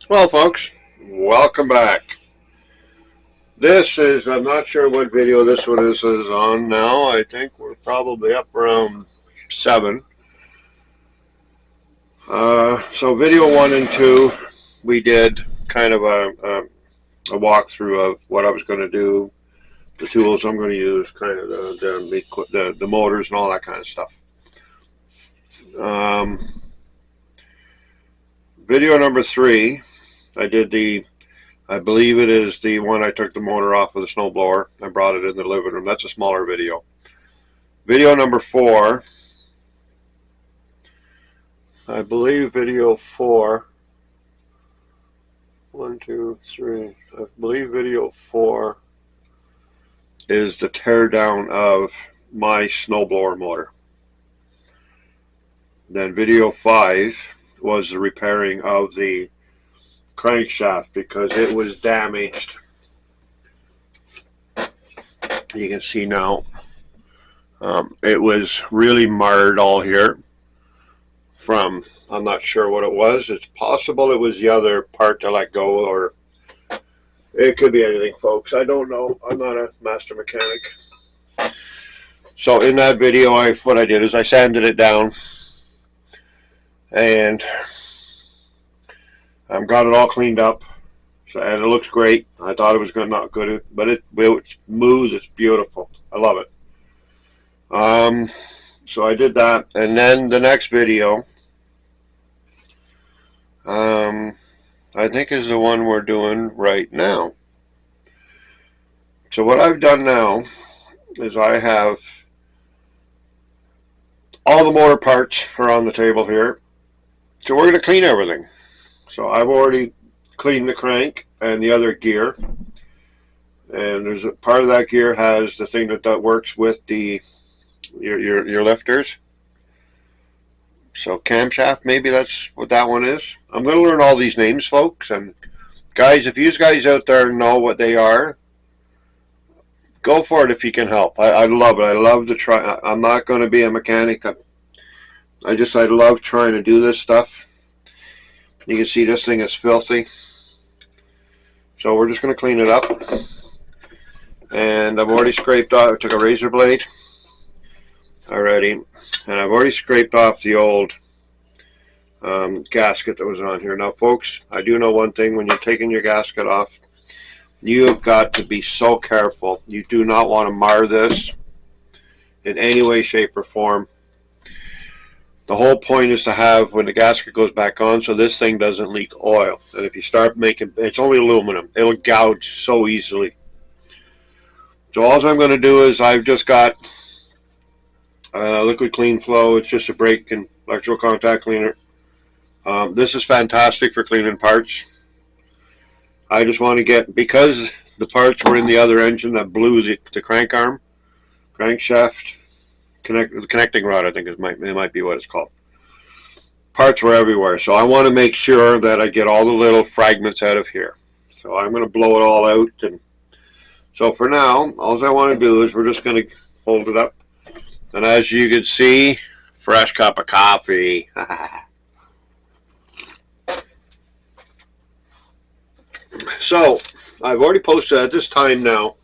Well, folks, welcome back. This is, I'm not sure what video this one is on now. I think we're probably up around 7. So video 1 and 2, we did kind of a walkthrough of what I was going to do, the tools I'm going to use, kind of the motors and all that kind of stuff. Video number 3, I believe it is the one I took the motor off of the snowblower. I brought it in the living room. That's a smaller video. Video number 4, I believe video 4, 1, 2, 3, I believe video 4 is the teardown of my snowblower motor. Then video 5 was the repairing of the crankshaft because it was damaged. You can see now it was really marred all here from, I'm not sure what it was. It's possible it was the other part to let go, or it could be anything, folks. I don't know. I'm not a master mechanic. So in that video, what I did is I sanded it down and got it all cleaned up. So, and it looks great. I thought it was not good, but it's smooth. It's beautiful. I love it. So I did that, and then the next video, I think is the one we're doing right now. So what I've done now is I have all the motor parts are on the table here. So we're going to clean everything. So I've already cleaned the crank and the other gear. And there's a part of that gear has the thing that works with your lifters. So camshaft, maybe that's what that one is. I'm going to learn all these names, folks. And guys, if you guys out there know what they are, go for it if you can help. I love it. I love to try. I'm not going to be a mechanic. I love trying to do this stuff. You can see this thing is filthy. So we're just going to clean it up. And I've already scraped off, I took a razor blade already, and I've already scraped off the old gasket that was on here. Now, folks, I do know one thing. When you're taking your gasket off, you have got to be so careful. You do not want to mar this in any way, shape, or form. The whole point is to have, when the gasket goes back on, so this thing doesn't leak oil. And if you start making, it's only aluminum. It'll gouge so easily. So all I'm going to do is I've just got liquid clean flow. It's just a brake and electrical contact cleaner. This is fantastic for cleaning parts. I just want to get, because the parts were in the other engine that blew the crank arm, crankshaft, the connecting rod, I think it might be what it's called. Parts were everywhere. So I want to make sure that I get all the little fragments out of here. So I'm going to blow it all out. And so for now, all I want to do is we're just going to hold it up. And as you can see, fresh cup of coffee. So I've already posted at this time now.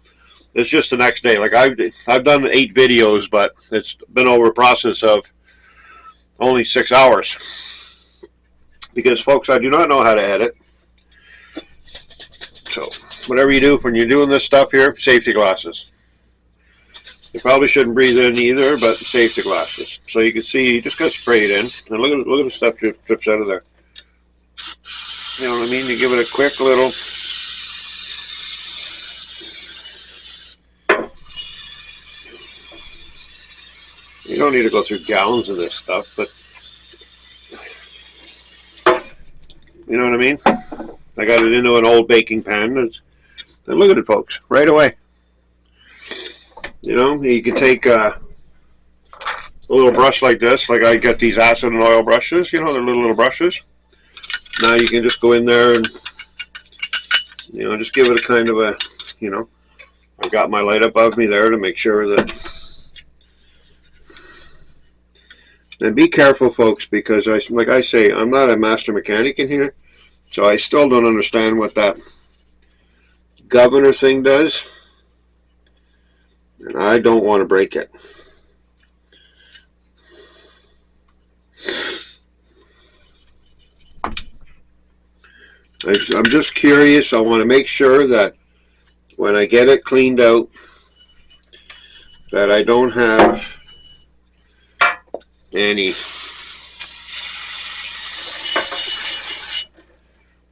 It's just the next day. Like I've done 8 videos, but it's been over a process of only 6 hours. Because, folks, I do not know how to edit. So whatever you do when you're doing this stuff here, safety glasses. You probably shouldn't breathe in either, but safety glasses. So you can see, you just got to spray it in. And look at the stuff that drips out of there. You know what I mean? You give it a quick little. You don't need to go through gallons of this stuff, but you know what I mean? I got it into an old baking pan. And look at it, folks, right away. You know, you can take a little brush like this, like I got these acid and oil brushes, you know, they're little brushes. Now you can just go in there and, you know, just give it a kind of a, you know, I've got my light above me there to make sure that. And be careful, folks, because like I say, I'm not a master mechanic in here. So I still don't understand what that governor thing does, and I don't want to break it. I'm just curious. I want to make sure that when I get it cleaned out, that I don't have any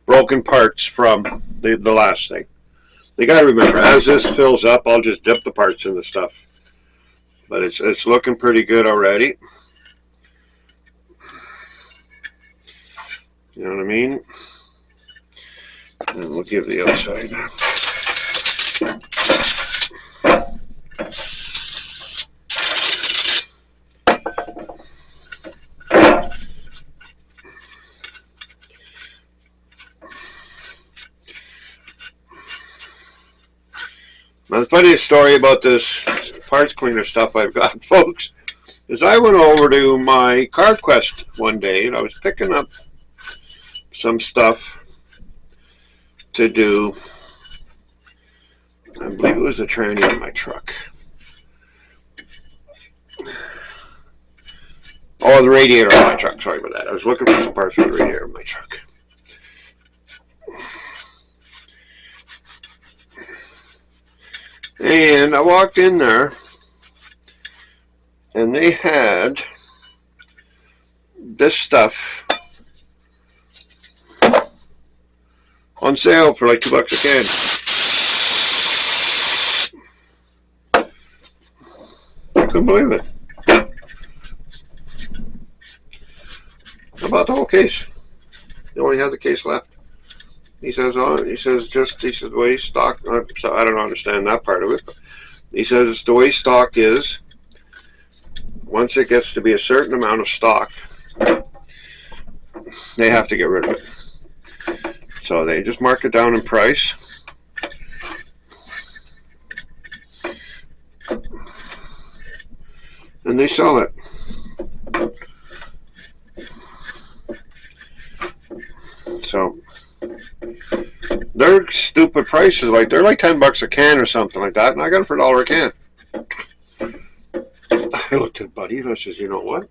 broken parts from the last thing. You got to remember, as this fills up, I'll just dip the parts in the stuff. But it's looking pretty good already. You know what I mean? And we'll give the outside. Now, the funniest story about this parts cleaner stuff I've got, folks, is I went over to my CardQuest one day and I was picking up some stuff to do. I believe it was a tranny in my truck. Oh, the radiator of my truck. Sorry about that. I was looking for some parts for the radiator of my truck. And I walked in there, and they had this stuff on sale for like $2 a can. I couldn't believe it. How about the whole case? They only had the case left. He says, the way stock, so I don't understand that part of it, but he says the way stock is, once it gets to be a certain amount of stock, they have to get rid of it. So they just mark it down in price. And they sell it. So they're stupid prices, like they're like $10 a can or something like that, and I got it for $1 a can. I looked at Buddy and I says, you know what?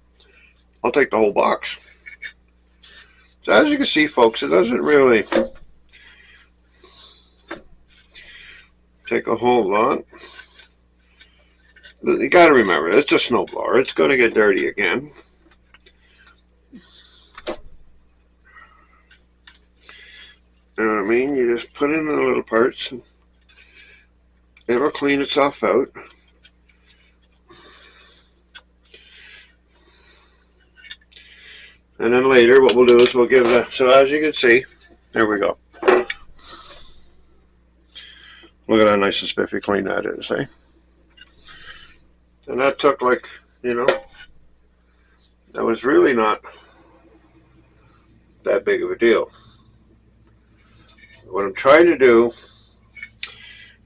I'll take the whole box. So as you can see, folks, it doesn't really take a whole lot. You got to remember, it's a snowblower. It's going to get dirty again. You know what I mean? You just put in the little parts and it'll clean itself out. And then later what we'll do is we'll give it a, so as you can see, there we go. Look at how nice and spiffy clean that is, eh? And that took like, you know, that was really not that big of a deal. What I'm trying to do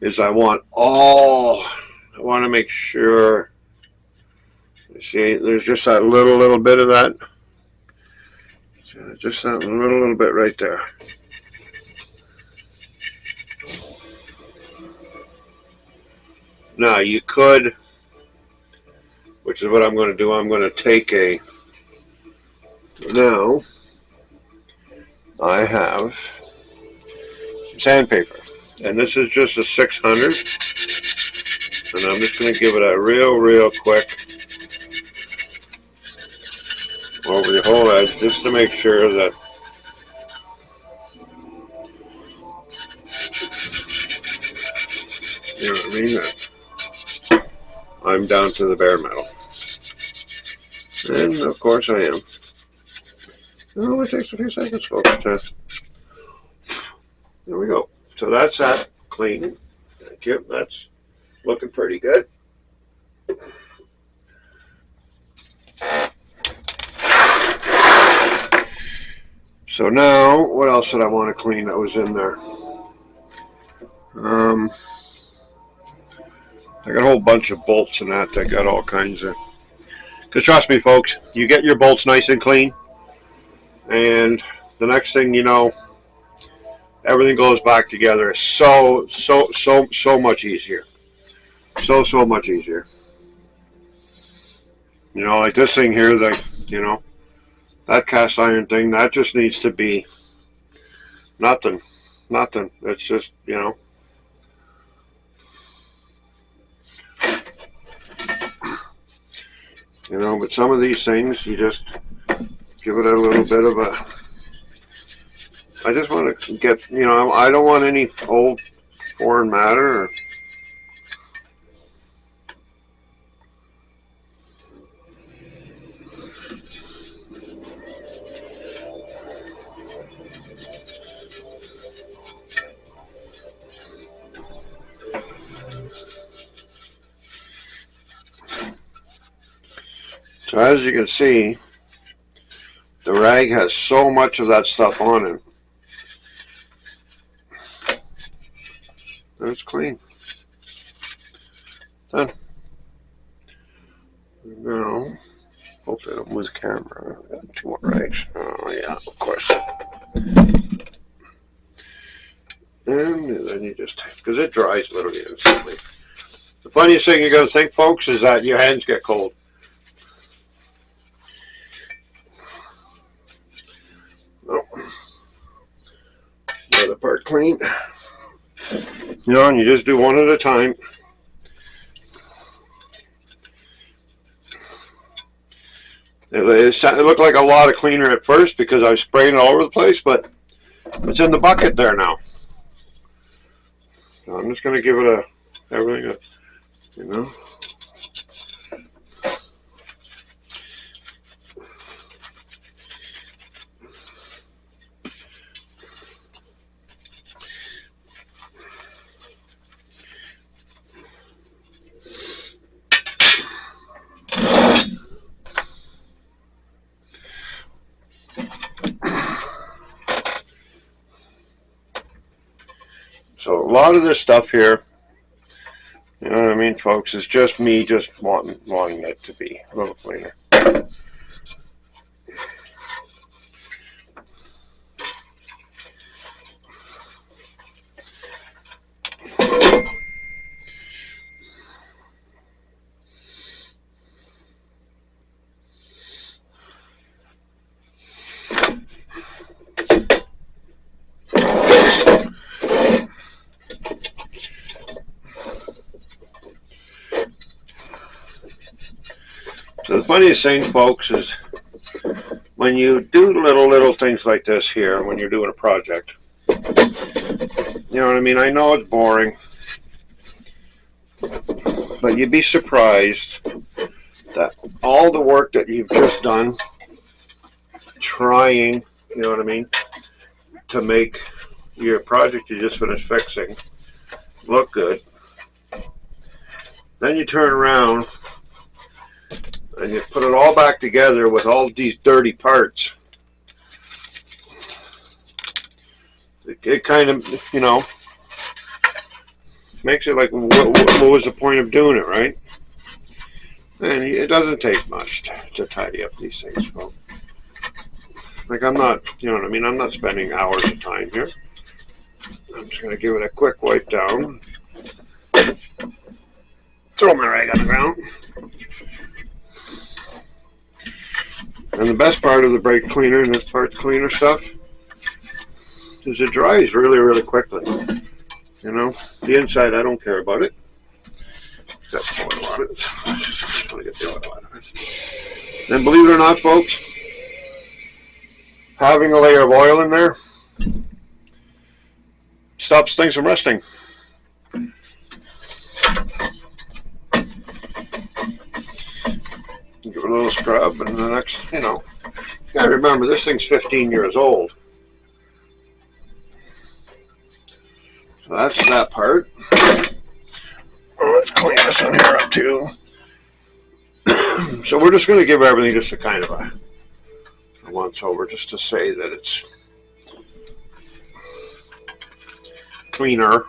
is I want to make sure, you see, there's just that little bit of that. Just that little bit right there. Now you could, which is what I'm going to do, I'm going to take now I have sandpaper, and this is just a 600, and I'm just going to give it a real quick over the whole edge, just to make sure that you know what I mean, that I'm down to the bare metal. And of course I am. It only takes a few seconds, folks. There we go. So that's that clean. Thank you. That's looking pretty good. So now, what else did I want to clean that was in there? I got a whole bunch of bolts and that. I got all kinds of... Because trust me, folks, you get your bolts nice and clean, and the next thing you know, everything goes back together. It's so much easier. So much easier. You know, like this thing here, you know, that cast iron thing, that just needs to be nothing. Nothing. It's just, you know. You know, but some of these things, you just give it a little bit of a... I just want to get, you know, I don't want any old foreign matter. So as you can see, the rag has so much of that stuff on it. And it's clean. Done. Now, hopefully I don't move the camera. I got 2 more rags. Oh yeah, of course. And then you just, because it dries literally instantly. The funniest thing you're going to think, folks, is that your hands get cold. Oh. The other part clean. You know, and you just do one at a time. It looked like a lot of cleaner at first because I was spraying it all over the place, but it's in the bucket there now. So I'm just going to give it everything, you know. So a lot of this stuff here, you know what I mean, folks, is just me just wanting it to be a little cleaner. So the funniest thing, folks, is when you do little things like this here, when you're doing a project, you know what I mean? I know it's boring, but you'd be surprised that all the work that you've just done, trying, you know what I mean, to make your project you just finished fixing look good, then you turn around and you put it all back together with all these dirty parts. It kind of, you know, makes it like, what was the point of doing it, right? And it doesn't take much to tidy up these things, folks. Like, I'm not, you know what I mean, I'm not spending hours of time here. I'm just going to give it a quick wipe down. Throw my rag on the ground. And the best part of the brake cleaner and this parts cleaner stuff is it dries really quickly. You know, the inside I don't care about it. That's the oil on it. Just want to get the oil out of it. And believe it or not, folks, having a layer of oil in there stops things from rusting. Give it a little scrub, and the next, you know, you gotta remember this thing's 15 years old. So that's that part. Let's clean this one here up too. So we're just going to give everything just a kind of a once over, just to say that it's cleaner.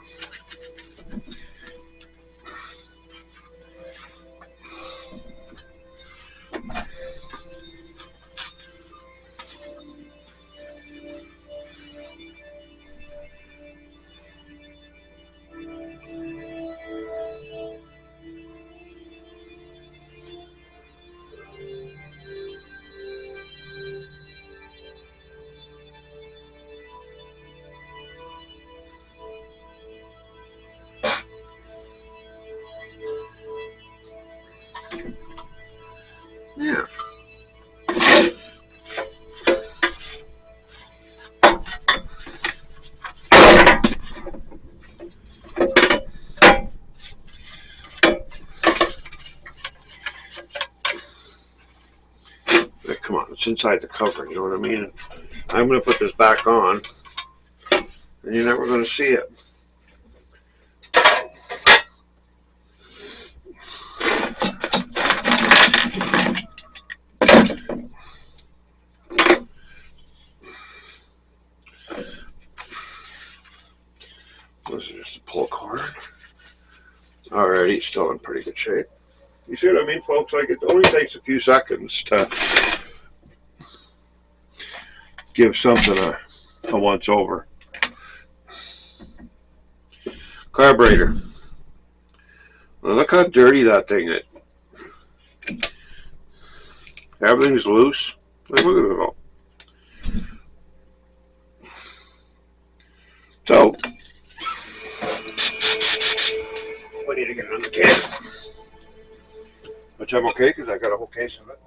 It's inside the cover, you know what I mean? And I'm going to put this back on, and you're never going to see it. This is just a pull cord. Alrighty, it's still in pretty good shape. You see what I mean, folks? Like, it only takes a few seconds to give something a once over. Carburetor. Well, look how dirty that thing is. Everything's loose. Like, look at it all. So, we need to get it on the can. Which I'm okay, because I got a whole case of it.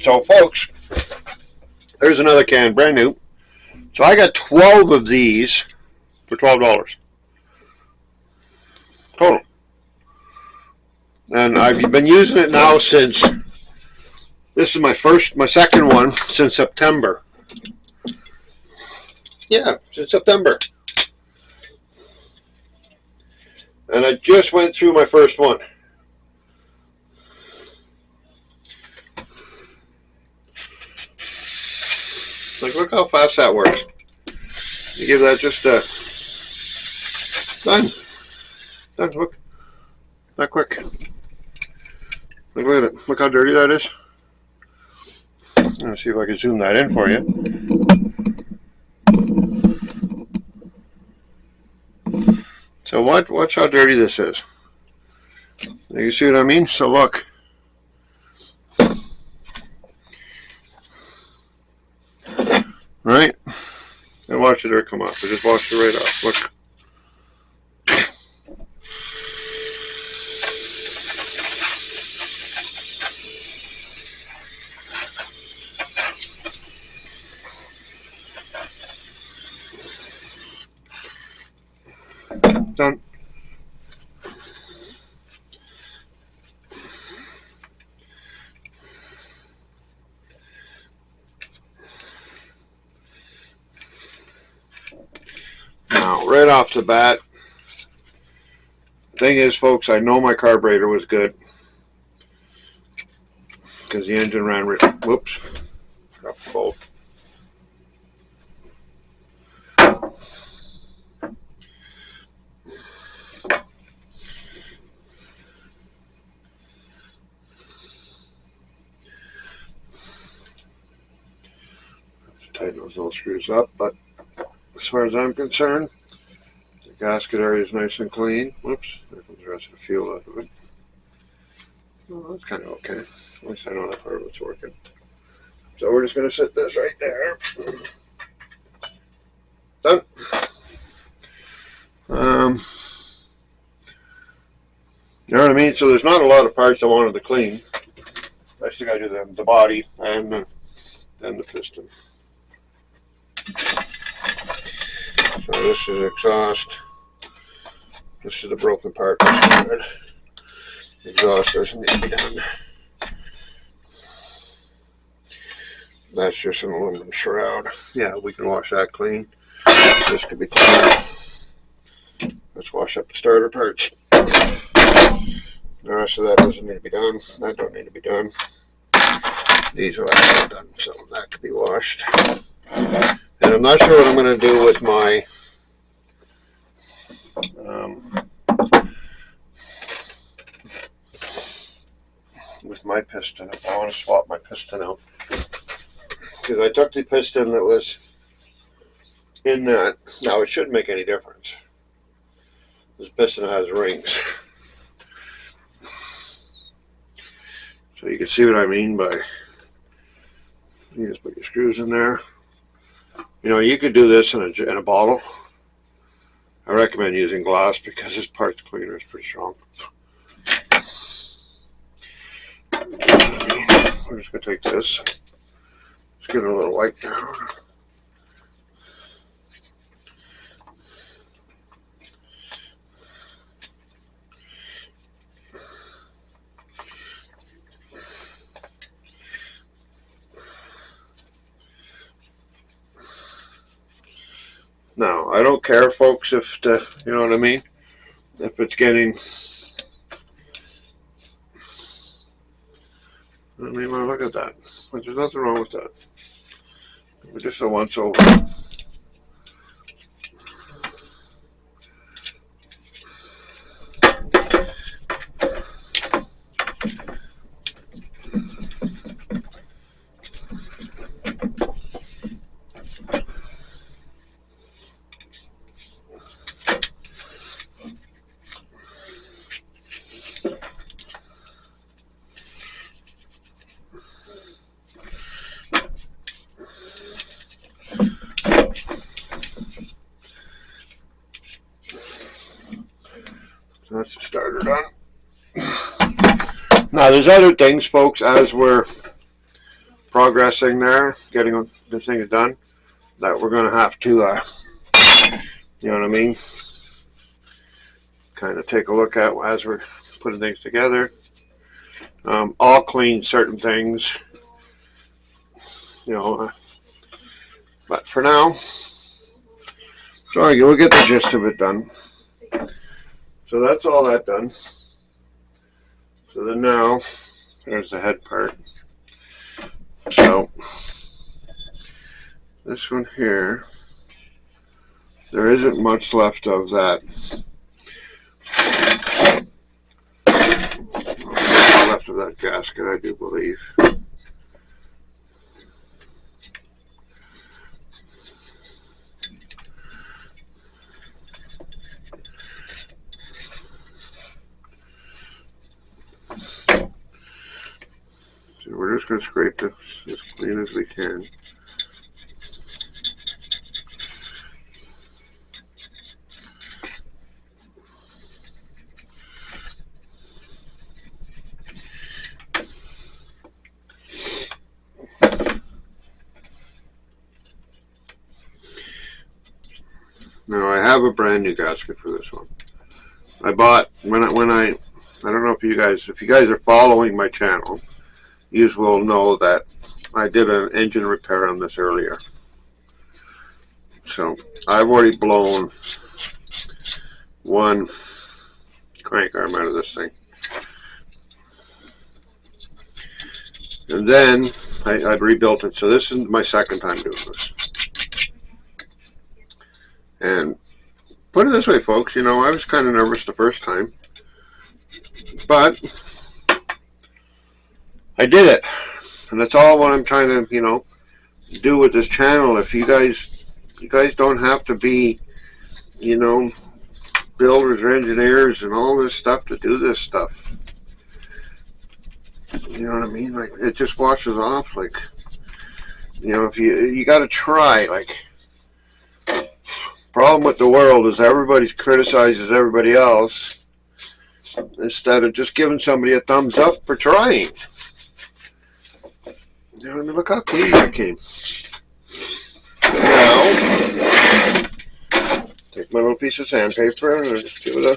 So, folks, there's another can, brand new. So I got 12 of these for $12 total, and I've been using it now since. This is my second one since September. Yeah, since September. And I just went through my first one. Like, look how fast that works. You give that just a done. Done. Look, that quick. Look at it. Look how dirty that is. Let's see if I can zoom that in for you. So watch how dirty this is. You see what I mean? So look. Right? And watch the dirt come off. I just washed it right off. Look. Done. Now, right off the bat, the thing is, folks, I know my carburetor was good because the engine ran. Whoops, got the bolt. Tighten those little screws up, but as far as I'm concerned, the gasket area is nice and clean. Whoops, there comes the rest of the fuel out of it. Well, that's kind of okay. At least I know that part of it's working. So we're just going to set this right there. Done. You know what I mean? So there's not a lot of parts I wanted to clean. I still got to do the body and the piston. So this is exhaust. This is the broken part. Exhaust doesn't need to be done. That's just an aluminum shroud. Yeah, we can wash that clean. This could be clean. Let's wash up the starter parts. The rest of that doesn't need to be done. That don't need to be done. These are all done, so that could be washed. And I'm not sure what I'm going to do with my piston. I want to swap my piston out because I took the piston that was in that. Now it shouldn't make any difference. This piston has rings. So you can see what I mean by, you just put your screws in there. You know, you could do this in a bottle. I recommend using glass because this parts cleaner is pretty strong. We're just going to take this. Let's get it a little wipe down. Now, I don't care, folks, if the, you know what I mean? If it's getting, I mean, well, look at that. There's nothing wrong with that. Just a once over. That's the starter done. Now there's other things, folks, as we're progressing there, getting the things done, that we're going to have to, you know what I mean, kind of take a look at as we're putting things together. I'll clean certain things, you know, but for now, sorry, we'll get the gist of it done. So that's all that done. So then now, there's the head part. So, this one here, there isn't much left of that. Left of that gasket, I do believe. So we're just going to scrape this as clean as we can. Now I have a brand new gasket for this one. I bought when I don't know if you guys are following my channel, you will know that I did an engine repair on this earlier. So I've already blown one crank arm out of this thing. And then I've rebuilt it. So this is my second time doing this. And put it this way, folks, you know, I was kind of nervous the first time. But I did it. And that's all what I'm trying to, you know, do with this channel. If you guys don't have to be, you know, builders or engineers and all this stuff to do this stuff. You know what I mean? Like, it just washes off. Like, you know, if you got to try. Like, problem with the world is everybody criticizes everybody else instead of just giving somebody a thumbs up for trying. You know, I mean, look how clean that came. Now, take my little piece of sandpaper and just give it a.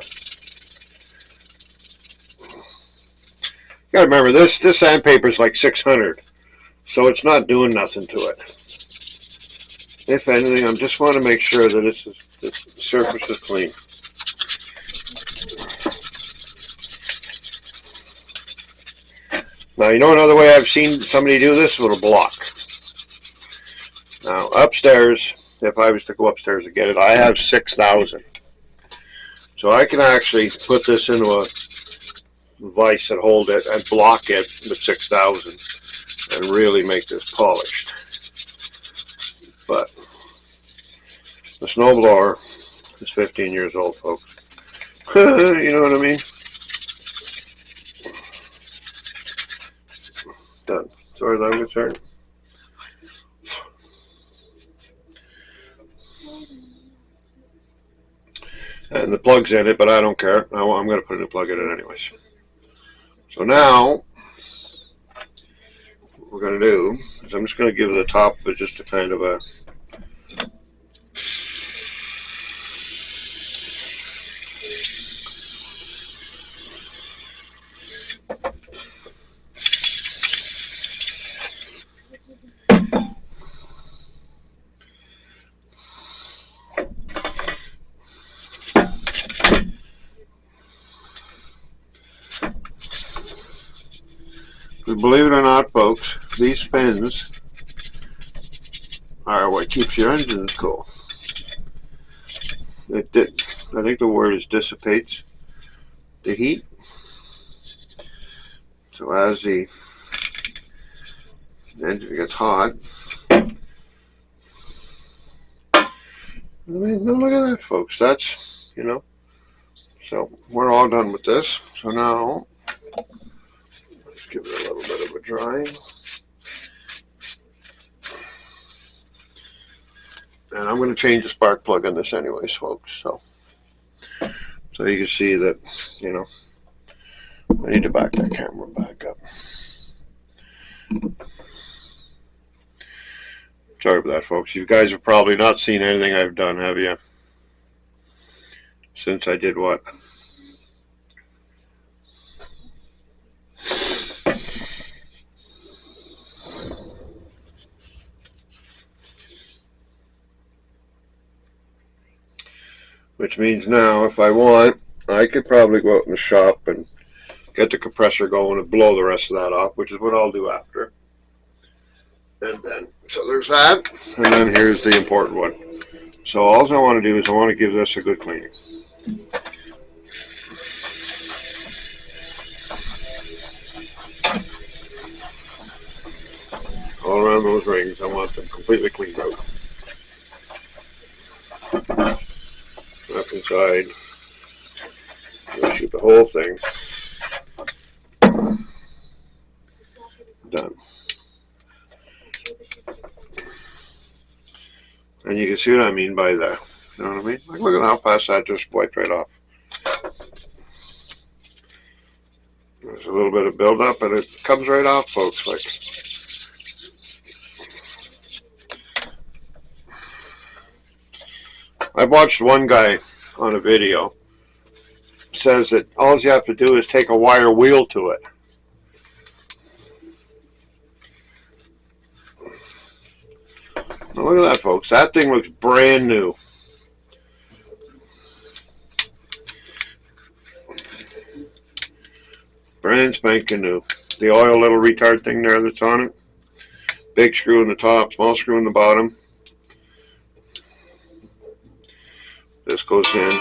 You gotta remember this sandpaper is like 600. So it's not doing nothing to it. If anything, I just want to make sure that the surface is clean. Now, you know another way I've seen somebody do this with a block. Now, upstairs, if I was to go upstairs and get it, I have 6,000. So I can actually put this into a vise that hold it and block it with 6,000 and really make this polished. But the snowblower is 15 years old, folks. You know what I mean? Done. As far as I'm concerned. And the plug's in it, but I don't care. I'm going to put a new plug in it anyways. So now, what we're going to do is I'm just going to give the top just a kind of a believe it or not, folks, these pins are what keeps your engines cool. I think the word is dissipates the heat. So as the engine gets hot, I mean, look at that, folks. That's, you know, so we're all done with this. So now, let's give it a little bit of a dry. And I'm going to change the spark plug on this anyways, folks. So you can see that, you know, I need to back that camera back up. Sorry for that, folks. You guys have probably not seen anything I've done, have you? Since I did what? Which means now, if I want, I could probably go out in the shop and get the compressor going and blow the rest of that off, which is what I'll do after. And then, so there's that, and then here's the important one. So all I want to do is I want to give this a good cleaning. All around those rings, I want them completely cleaned out. Up inside, I'll shoot the whole thing. Done. And you can see what I mean by that. You know what I mean? Like, look at how fast that just wiped right off. There's a little bit of buildup, and it comes right off, folks. Like, I've watched one guy on a video says that all you have to do is take a wire wheel to it. Now look at that, folks. That thing looks brand new. Brand spanking new. The oil little retard thing there that's on it. Big screw in the top, small screw in the bottom. This goes in.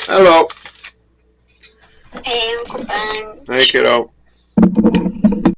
Hello. Hey, Uncle Ben. Hey, kiddo.